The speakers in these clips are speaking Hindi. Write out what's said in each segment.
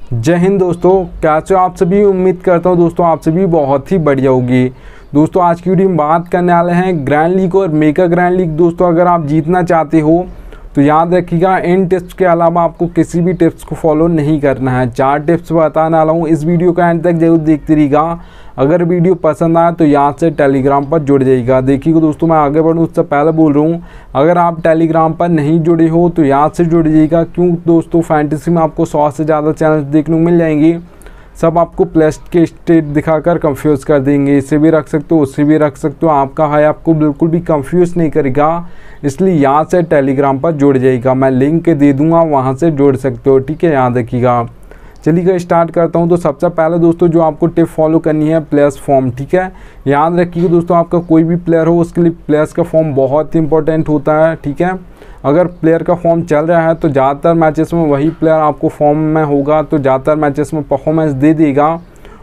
जय हिंद दोस्तों, कैसे हो आप सभी। उम्मीद करता हूँ दोस्तों आप सभी बहुत ही बढ़िया होगी। दोस्तों आज की वीडियो में बात करने वाले हैं ग्रैंड लीग और मेगा ग्रैंड लीग। दोस्तों अगर आप जीतना चाहते हो तो याद रखिएगा, इन टिप्स के अलावा आपको किसी भी टिप्स को फॉलो नहीं करना है। 4 टिप्स बताने वाला हूँ, इस वीडियो का एंड तक जरूर देखते रहिएगा। अगर वीडियो पसंद आए तो यहाँ से टेलीग्राम पर जुड़ जाइएगा। देखिएगा दोस्तों, मैं आगे बढ़ूँ उससे पहले बोल रहा हूँ, अगर आप टेलीग्राम पर नहीं जुड़े हो तो यहाँ से जुड़ जाइएगा। क्यों दोस्तों, फैंटेसी में आपको 100 से ज़्यादा चैनल देखने को मिल जाएंगे। सब आपको प्लस के स्टेट दिखाकर कंफ्यूज कर देंगे। इसे भी रख सकते हो, उससे भी रख सकते हो। आपका हाई आपको बिल्कुल भी कंफ्यूज नहीं करेगा, इसलिए यहाँ से टेलीग्राम पर जुड़ जाइएगा। मैं लिंक दे दूँगा, वहाँ से जुड़ सकते हो। ठीक है, याद रखिएगा। चलिए स्टार्ट करता हूँ। तो सबसे पहले दोस्तों जो आपको टिप फॉलो करनी है, प्लेयर्स फॉर्म। ठीक है, याद रखिएगा दोस्तों, आपका कोई भी प्लेयर हो उसके लिए प्लेयर्स का फॉर्म बहुत ही इंपॉर्टेंट होता है। ठीक है, अगर प्लेयर का फॉर्म चल रहा है तो ज़्यादातर मैचेस में वही प्लेयर आपको फॉर्म में होगा, तो ज़्यादातर मैचेस में परफॉर्मेंस दे देगा।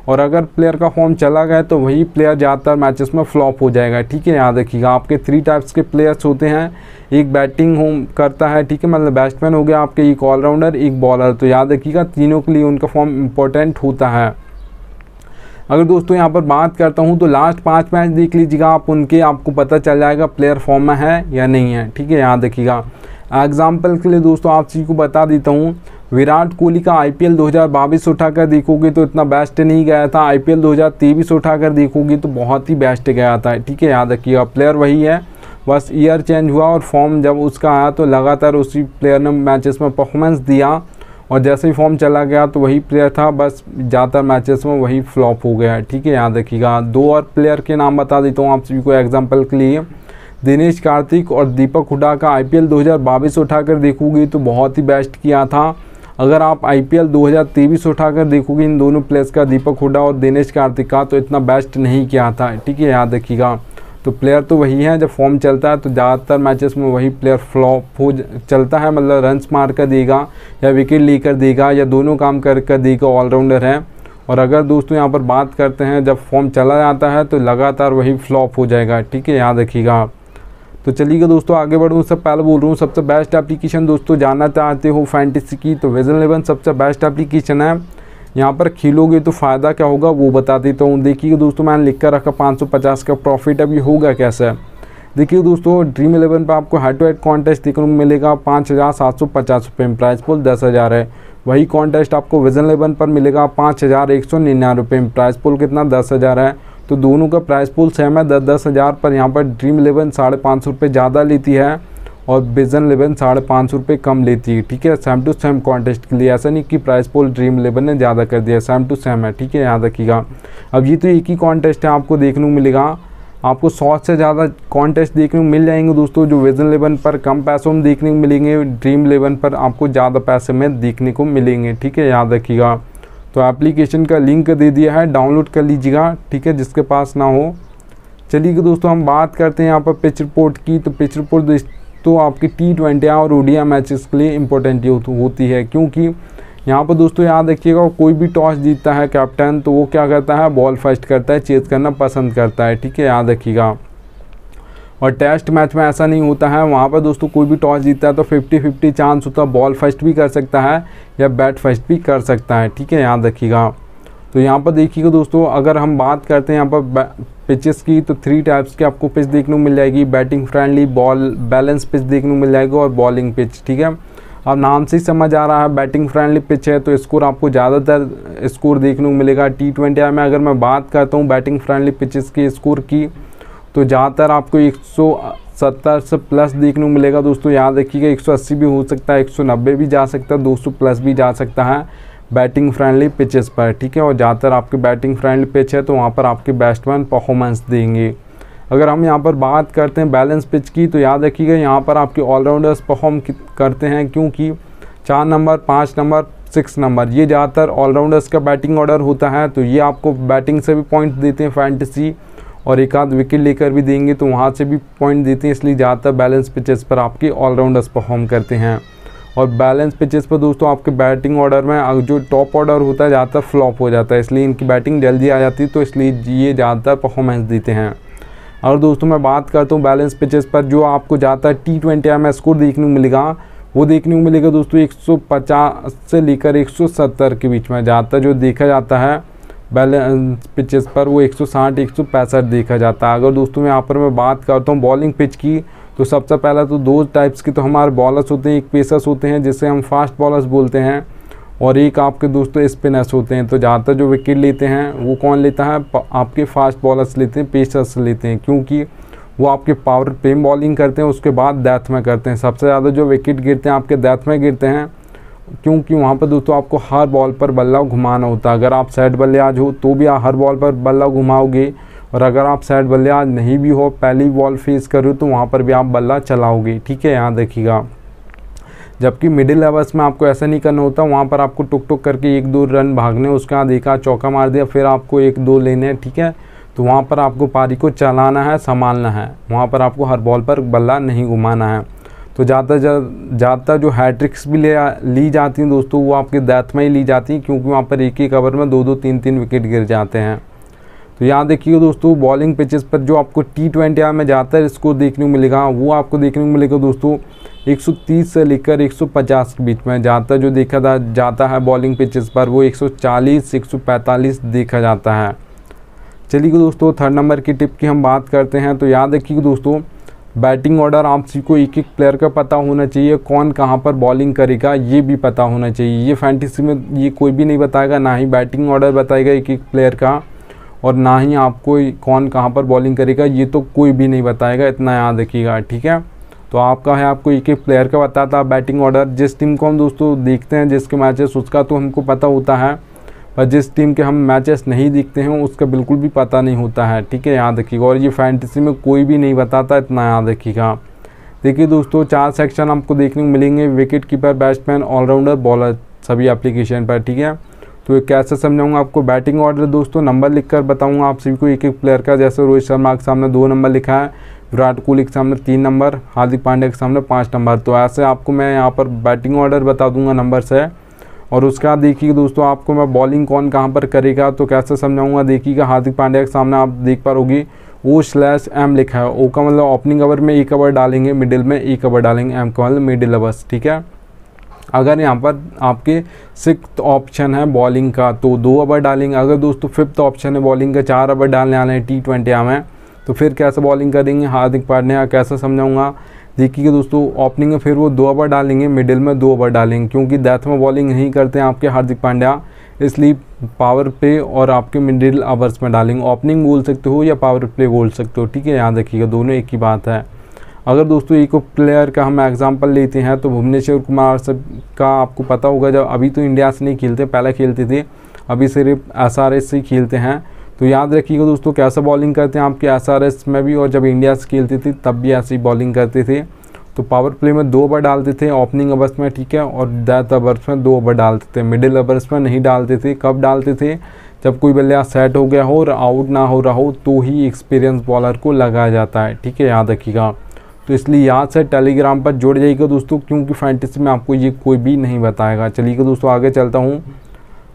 और अगर प्लेयर का फॉर्म चला गया तो वही प्लेयर ज़्यादातर मैचेस में फ्लॉप हो जाएगा। ठीक है, याद रखिएगा। आपके 3 टाइप्स के प्लेयर्स होते हैं, एक बैटिंग करता है, ठीक है, मतलब बैट्समैन हो गया आपके, एक ऑलराउंडर, एक बॉलर। तो याद रखिएगा तीनों के लिए उनका फॉर्म इम्पोर्टेंट होता है। अगर दोस्तों यहाँ पर बात करता हूँ तो लास्ट 5 मैच देख लीजिएगा आप, उनके आपको पता चल जाएगा प्लेयर फॉर्म में है या नहीं है। ठीक है, याद रखिएगा। एग्जाम्पल के लिए दोस्तों आप चीज़ को बता देता हूँ, विराट कोहली का IPL 2022 उठाकर देखोगे तो इतना बेस्ट नहीं गया था। IPL 2023 उठाकर देखोगे तो बहुत ही बेस्ट गया था। ठीक है, याद रखिएगा। प्लेयर वही है, बस ईयर चेंज हुआ और फॉर्म जब उसका आया तो लगातार उसी प्लेयर ने मैचेस में परफॉर्मेंस दिया, और जैसे ही फॉर्म चला गया तो वही प्लेयर था, बस ज़्यादातर मैचेस में वही फ्लॉप हो गया। ठीक है, याद रखिएगा। 2 और प्लेयर के नाम बता देता हूँ आप सभी को एग्जाम्पल के लिए। दिनेश कार्तिक और दीपक हुडा का IPL 2022 उठाकर देखोगे तो बहुत ही बेस्ट किया था। अगर आप IPL 2023 उठाकर देखोगे इन दोनों प्लेयर्स का, दीपक हुडा और दिनेश कार्तिक का, तो इतना बेस्ट नहीं किया था। ठीक है, याद रखिएगा। तो प्लेयर तो वही है, जब फॉर्म चलता है तो ज़्यादातर मैचेस में वही प्लेयर फ्लॉप हो चलता है, मतलब रन्स मार कर देगा या विकेट लेकर देगा या दोनों काम कर देगा, ऑलराउंडर है। और अगर दोस्तों यहाँ पर बात करते हैं, जब फॉर्म चला जाता है तो लगातार वही फ्लॉप हो जाएगा। ठीक है, याद रखिएगा। तो चलिएगा दोस्तों आगे बढ़ूँ, उससे पहले बोल रहा हूँ सबसे बेस्ट एप्लीकेशन दोस्तों जानना चाहते हो फैंटेसी की तो विजन 11 सबसे बेस्ट एप्लीकेशन है। यहाँ पर खेलोगे तो फ़ायदा क्या होगा वो बता देता हूँ। देखिए दोस्तों, मैंने लिख कर रखा 550 का प्रॉफिट। अभी होगा कैसा। देखिए दोस्तों, ड्रीम 11 पर आपको हेड टू हेड कॉन्टेस्ट देखने को मिलेगा 5750 रुपये में, प्राइस पुल 10,000 है। वही कॉन्टेस्ट आपको विजन 11 पर मिलेगा 5199 रुपये में, प्राइस पुल कितना 10,000 है। तो दोनों का प्राइस पुल सेम है 10,000 पर। यहाँ पर ड्रीम 11 550 रुपये ज़्यादा लेती है और विजन 11 550 रुपये कम लेती है। ठीक है, सेम टू सेम कॉन्टेस्ट के लिए, ऐसा नहीं कि प्राइस पुल ड्रीम 11 ने ज़्यादा कर दिया, सेम टू सेम है। ठीक है, याद रखिएगा। अब ये तो एक ही कॉन्टेस्ट है, आपको देखने को मिलेगा, आपको 100 से ज़्यादा कॉन्टेस्ट देखने को मिल जाएंगे दोस्तों, जो विजन 11 पर कम पैसों में देखने को मिलेंगे, ड्रीम 11 पर आपको ज़्यादा पैसे में देखने को मिलेंगे। ठीक है, याद रखिएगा। तो एप्लीकेशन का लिंक दे दिया है, डाउनलोड कर लीजिएगा। ठीक है, जिसके पास ना हो। चलिए दोस्तों हम बात करते हैं यहाँ पर पिच रिपोर्ट की। तो पिच रिपोर्ट तो आपकी T20 और ODI मैचेस के लिए इम्पोर्टेंट होती है, क्योंकि यहाँ पर दोस्तों याद रखिएगा, कोई भी टॉस जीतता है कैप्टन तो वो क्या करता है, बॉल फर्स्ट करता है, चेज करना पसंद करता है। ठीक है, याद रखिएगा। और टेस्ट मैच में ऐसा नहीं होता है, वहाँ पर दोस्तों कोई भी टॉस जीतता है तो 50-50 चांस होता है, बॉल फर्स्ट भी कर सकता है या बैट फर्स्ट भी कर सकता है। ठीक है, याद रखिएगा। तो यहाँ पर देखिएगा दोस्तों, अगर हम बात करते हैं यहाँ पर पिचेस की तो 3 टाइप्स की आपको पिच देखने को मिल जाएगी। Batting friendly, ball balance pitch देखने को मिल जाएगी और बॉलिंग पिच। ठीक है, अब नाम से ही समझ आ रहा है बैटिंग फ्रेंडली पिच है तो स्कोर आपको ज़्यादातर स्कोर देखने को मिलेगा। T20 में अगर मैं बात करता हूँ बैटिंग फ्रेंडली पिचेस की स्कोर की तो ज़्यादातर आपको 170 से प्लस देखने को मिलेगा दोस्तों। याद रखिएगा, 180 भी हो सकता है, 190 भी जा सकता है, 200 प्लस भी जा सकता है बैटिंग फ्रेंडली पिचेस पर। ठीक है, और ज़्यादातर आपके बैटिंग फ्रेंडली पिच है तो वहाँ पर आपके बैट्समैन परफॉर्मेंस देंगे। अगर हम यहाँ पर बात करते हैं बैलेंस पिच की तो याद रखिएगा, यहाँ पर आपके ऑलराउंडर्स परफॉर्म करते हैं, क्योंकि 4 नंबर, 5 नंबर, 6 नंबर ये ज़्यादातर ऑलराउंडर्स का बैटिंग ऑर्डर होता है। तो ये आपको बैटिंग से भी पॉइंट देते हैं फैंटेसी, और एक आध विकेट लेकर भी देंगे तो वहाँ से भी पॉइंट देते हैं, इसलिए ज़्यादातर बैलेंस पिचेस पर आपके ऑलराउंडर्स परफॉर्म करते हैं। और बैलेंस पिचेस पर दोस्तों आपके बैटिंग ऑर्डर में जो टॉप ऑर्डर होता है ज़्यादातर फ्लॉप हो जाता है, इसलिए इनकी बैटिंग जल्दी आ जाती है, तो इसलिए ये ज़्यादातर परफॉर्मेंस देते हैं। और दोस्तों मैं बात करता हूँ बैलेंस पिचेस पर जो आपको ज़्यादातर T20 में स्कोर देखने को मिलेगा, वो देखने को मिलेगा दोस्तों 150 से लेकर 170 के बीच में। ज़्यादातर जो देखा जाता है बैलेंस पिचेस पर वो 160 165 देखा जाता है। अगर दोस्तों मैं यहाँ पर मैं बात करता हूँ बॉलिंग पिच की, तो सबसे पहला तो दो टाइप्स के तो हमारे बॉलर्स होते हैं, एक पेसर्स होते हैं जिसे हम फास्ट बॉलर्स बोलते हैं, और एक आपके दोस्तों स्पिनर्स होते हैं। तो ज़्यादातर जो विकेट लेते हैं वो कौन लेता है, आपके फास्ट बॉलर्स लेते हैं, पेसर्स लेते हैं, क्योंकि वो आपके पावर पे बॉलिंग करते हैं, उसके बाद डेथ में करते हैं। सबसे ज़्यादा जो विकेट गिरते हैं आपके डेथ में गिरते हैं, क्योंकि वहाँ पर दोस्तों आपको हर बॉल पर बल्ला घुमाना होता है। अगर आप सेट बल्लेबाज हो तो भी हर बॉल पर बल्ला घुमाओगे, और अगर आप सेट बल्लेबाज नहीं भी हो, पहली बॉल फेस कर रहे हो, तो वहाँ पर भी आप बल्ला चलाओगे। ठीक है, यहाँ देखिएगा। जबकि मिडिल ओवर्स में आपको ऐसा नहीं करना होता, वहाँ पर आपको टुक टुक करके 1-2 रन भागने, उसके बाद देखा चौका मार दिया, फिर आपको 1-2 लेने हैं। ठीक है, तो वहाँ पर आपको पारी को चलाना है, संभालना है, वहाँ पर आपको हर बॉल पर बल्ला नहीं घुमाना है। तो ज़्यादातर जो हैट्रिक्स भी ली जाती हैं दोस्तों, वो आपके डेथ में ही ली जाती हैं, क्योंकि वहाँ पर एक ओवर में 2-2 3-3 विकेट गिर जाते हैं। तो यहाँ देखिए दोस्तों बॉलिंग पिचेस पर जो आपको T20 में ज़्यादातर इसको देखने को मिलेगा, वो आपको देखने को मिलेगा दोस्तों 130 से लेकर 150 के बीच में। ज़्यादातर जो देखा जाता है बॉलिंग पिचेस पर वो 140 145 देखा जाता है। चलिए दोस्तों थर्ड नंबर की टिप की हम बात करते हैं। तो याद रखिए दोस्तों, बैटिंग ऑर्डर आप सभी को एक एक प्लेयर का पता होना चाहिए, कौन कहाँ पर बॉलिंग करेगा ये भी पता होना चाहिए। ये फैंटेसी में ये कोई भी नहीं बताएगा, ना ही बैटिंग ऑर्डर बताएगा एक एक प्लेयर का, और ना ही आपको कौन कहाँ पर बॉलिंग करेगा ये तो कोई भी नहीं बताएगा, इतना याद रखिएगा। ठीक है, तो आपका है आपको एक एक प्लेयर का बताता बैटिंग ऑर्डर। जिस टीम को हम दोस्तों देखते हैं जिसके मैचेस, उसका तो हमको पता होता है, पर जिस टीम के हम मैचेस नहीं दिखते हैं उसका बिल्कुल भी पता नहीं होता है। ठीक है, याद रखिएगा। और ये फैंटेसी में कोई भी नहीं बताता, इतना याद रखिएगा। देखिए दोस्तों 4 सेक्शन आपको देखने को मिलेंगे, wicket keeper, batsman, allrounder, bowler, सभी एप्लीकेशन पर। ठीक है, तो कैसे समझाऊंगा आपको बैटिंग ऑर्डर दोस्तों, नंबर लिखकर बताऊंगा आप सभी को एक एक प्लेयर का। जैसे रोहित शर्मा के सामने 2 नंबर लिखा है, विराट कोहली के सामने 3 नंबर, हार्दिक पांड्या के सामने 5 नंबर। तो ऐसे आपको मैं यहाँ पर बैटिंग ऑर्डर बता दूंगा नंबर से। और उसके बाद देखिए दोस्तों आपको मैं बॉलिंग कौन कहाँ पर करेगा तो कैसे समझाऊंगा। देखिएगा हार्दिक पांड्या के सामने आप देख पा रहोगे O/M लिखा है। O का मतलब ओपनिंग ओवर में 1 ओवर डालेंगे, मिडिल में 1 ओवर डालेंगे, M का मतलब मिडिल ओवर्स। ठीक है, अगर यहाँ पर आपके 6th ऑप्शन है बॉलिंग का तो 2 ओवर डालेंगे। अगर दोस्तों 5th ऑप्शन है बॉलिंग का, 4 ओवर डालने आने हैं T20 में, तो फिर कैसे बॉलिंग करेंगे हार्दिक पांड्या, कैसे समझाऊंगा। देखिए दोस्तों ओपनिंग में फिर वो 2 ओवर डालेंगे, मिडिल में 2 ओवर डालेंगे, क्योंकि डेथ में बॉलिंग नहीं करते हैं आपके हार्दिक पांड्या, इसलिए पावर प्ले और आपके मिडिल ओवर्स में डालेंगे। ओपनिंग बोल सकते हो या पावर प्ले बोल सकते हो। ठीक है, याद रखिएगा, दोनों एक ही बात है। अगर दोस्तों एक प्लेयर का हम एग्जांपल लेते हैं तो भुवनेश्वर कुमार सब का आपको पता होगा, जब अभी तो इंडिया से नहीं खेलते, पहले खेलते थे, अभी सिर्फ SRH से ही खेलते हैं। तो याद रखिएगा दोस्तों कैसे बॉलिंग करते हैं आपके SRH में भी, और जब इंडिया से खेलते थे तब भी ऐसे ही बॉलिंग करते थे। तो पावर प्ले में 2 ओवर डालते थे ओपनिंग ओवर्स में। ठीक है, और डेथ ओवर्स में 2 ओवर डालते थे, मिडिल ओवर्स में नहीं डालते थे। कब डालते थे, जब कोई बल्लेबाज सेट हो गया हो और आउट ना हो रहा हो तो ही एक्सपीरियंस बॉलर को लगाया जाता है। ठीक है, याद रखिएगा। तो इसलिए याद से टेलीग्राम पर जुड़ जाइएगा दोस्तों, क्योंकि फैंटेसी में आपको ये कोई भी नहीं बताएगा। चलिए दोस्तों आगे चलता हूँ।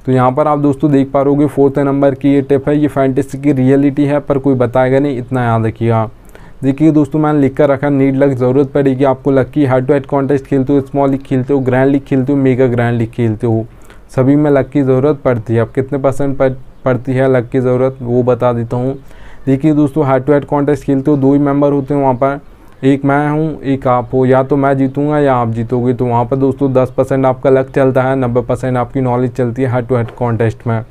तो यहाँ पर आप दोस्तों देख पा रहोगे 4th नंबर की ये टिप है, ये फैंटेसी की रियलिटी है पर कोई बताएगा नहीं, इतना याद रखिएगा। देखिए दोस्तों मैंने लिख कर रखा, नीड लक ज़रूरत पड़ेगी आपको। लक की हेड टू हेड कॉन्टेस्ट खेलते हो, स्मॉल लीग खेलते हो, ग्रैंड लीग खेलते हो, मेगा ग्रैंड लीग खेलते हो, सभी में लक की ज़रूरत पड़ती है। अब कितने % पड़ती है लक की ज़रूरत वो बता देता हूँ। देखिए दोस्तों हेड टू हेड कॉन्टेस्ट खेलते हो, 2 ही मेंबर होते हैं वहाँ पर, एक मैं हूँ एक आप हो, या तो मैं जीतूंगा या आप जीतोगे। तो वहाँ पर दोस्तों 10% आपका लक चलता है, 90% आपकी नॉलेज चलती है हेड टू हेड कॉन्टेस्ट में।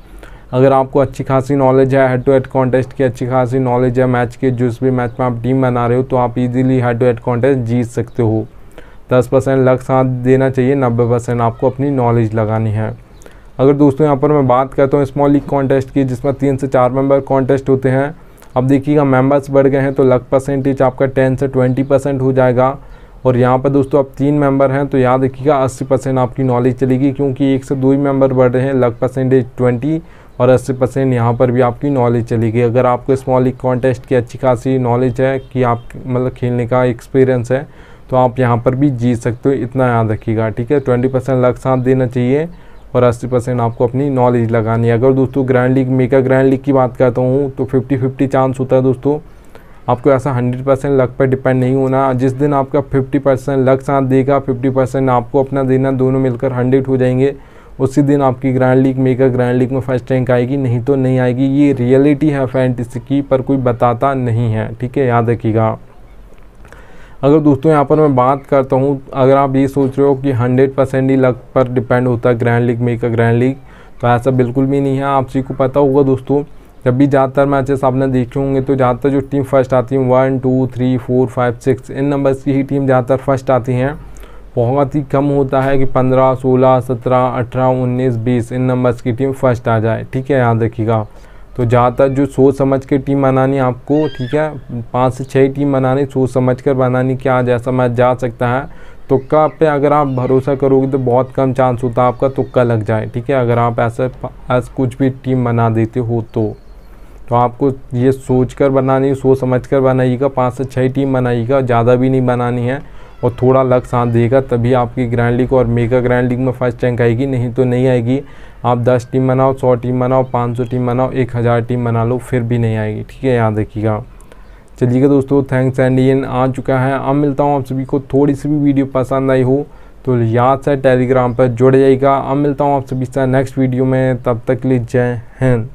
अगर आपको अच्छी खासी नॉलेज है हेड टू हेड कॉन्टेस्ट की, अच्छी खासी नॉलेज है मैच के, जिस भी मैच में आप टीम बना रहे हो, तो आप easily head to head contest जीत सकते हो। 10% लक साथ देना चाहिए, 90% आपको अपनी नॉलेज लगानी है। अगर दोस्तों यहाँ पर मैं बात करता हूँ स्मॉल लीग कॉन्टेस्ट की, जिसमें 3 से 4 मेंबर कॉन्टेस्ट होते हैं। अब देखिएगा मेंबर्स बढ़ गए हैं तो लक परसेंटेज आपका 10 से 20% हो जाएगा। और यहाँ पर दोस्तों अब 3 मेंबर हैं तो याद रखिएगा 80% आपकी नॉलेज चलेगी, क्योंकि 1 से 2 ही मेंबर बढ़ रहे हैं। लक परसेंटेज 20 और 80% यहाँ पर भी आपकी नॉलेज चलेगी। अगर आपको स्मॉल लीग कॉन्टेस्ट की अच्छी खासी नॉलेज है कि आप मतलब खेलने का एक्सपीरियंस है, तो आप यहाँ पर भी जीत सकते हो, इतना याद रखिएगा। ठीक है, 20% लक साथ देना चाहिए और 80% आपको अपनी नॉलेज लगानी है। अगर दोस्तों grand league mega grand league की बात करता हूँ तो 50-50 चांस होता है दोस्तों आपको ऐसा 100% लक पर डिपेंड नहीं होना। जिस दिन आपका 50% लक साथ देगा, 50% आपको अपना देना, दोनों मिलकर 100 हो जाएंगे, उसी दिन आपकी grand league mega grand league में फर्स्ट रैंक आएगी, नहीं तो नहीं आएगी। ये रियलिटी है फैंटेसी की, पर कोई बताता नहीं है, ठीक है, याद रखिएगा। अगर दोस्तों यहाँ पर मैं बात करता हूँ, अगर आप ये सोच रहे हो कि 100% ही लक पर डिपेंड होता है grand league mega grand league, तो ऐसा बिल्कुल भी नहीं है। आप सभी को पता होगा दोस्तों, जब भी ज़्यादातर मैचेस आपने देखे होंगे तो ज़्यादातर जो टीम फर्स्ट आती है 1 2 3 4 5 6 इन नंबर्स की ही टीम ज़्यादातर फर्स्ट आती हैं। बहुत ही कम होता है कि 15 16 17 18 19 20 इन नंबर्स की टीम फर्स्ट आ जाए, ठीक है, याद रखिएगा। तो ज़्यादातर जो सोच समझ के टीम बनानी आपको, ठीक है, 5 से 6 टीम बनानी, सोच समझ कर बनानी कि आज ऐसा मैच जा सकता है। तुक्का पे अगर आप भरोसा करोगे तो बहुत कम चांस होता है आपका तुक्का लग जाए, ठीक है, अगर आप ऐसा कुछ भी टीम बना देते हो तो आपको ये सोच कर बनानी, सोच समझ कर बनाइएगा। 5 से 6 टीम बनाइएगा, ज़्यादा भी नहीं बनानी है, और थोड़ा लक साथ देगा तभी आपकी ग्रैंड लीग और मेगा ग्रैंड लीग में फर्स्ट रैंक आएगी, नहीं तो नहीं आएगी। आप 10 टीम बनाओ, 100 टीम बनाओ, 500 टीम बनाओ, 1000 टीम बना लो, फिर भी नहीं आएगी, ठीक है, याद रखिएगा। चलिएगा दोस्तों, थैंक्स एंड इन आ चुका है। अब मिलता हूँ आप सभी को, थोड़ी सी भी वीडियो पसंद आई हो तो याद से टेलीग्राम पर जुड़ जाइएगा। अब मिलता हूँ आप सभी से नेक्स्ट वीडियो में, तब तक के लिए जय हिंद।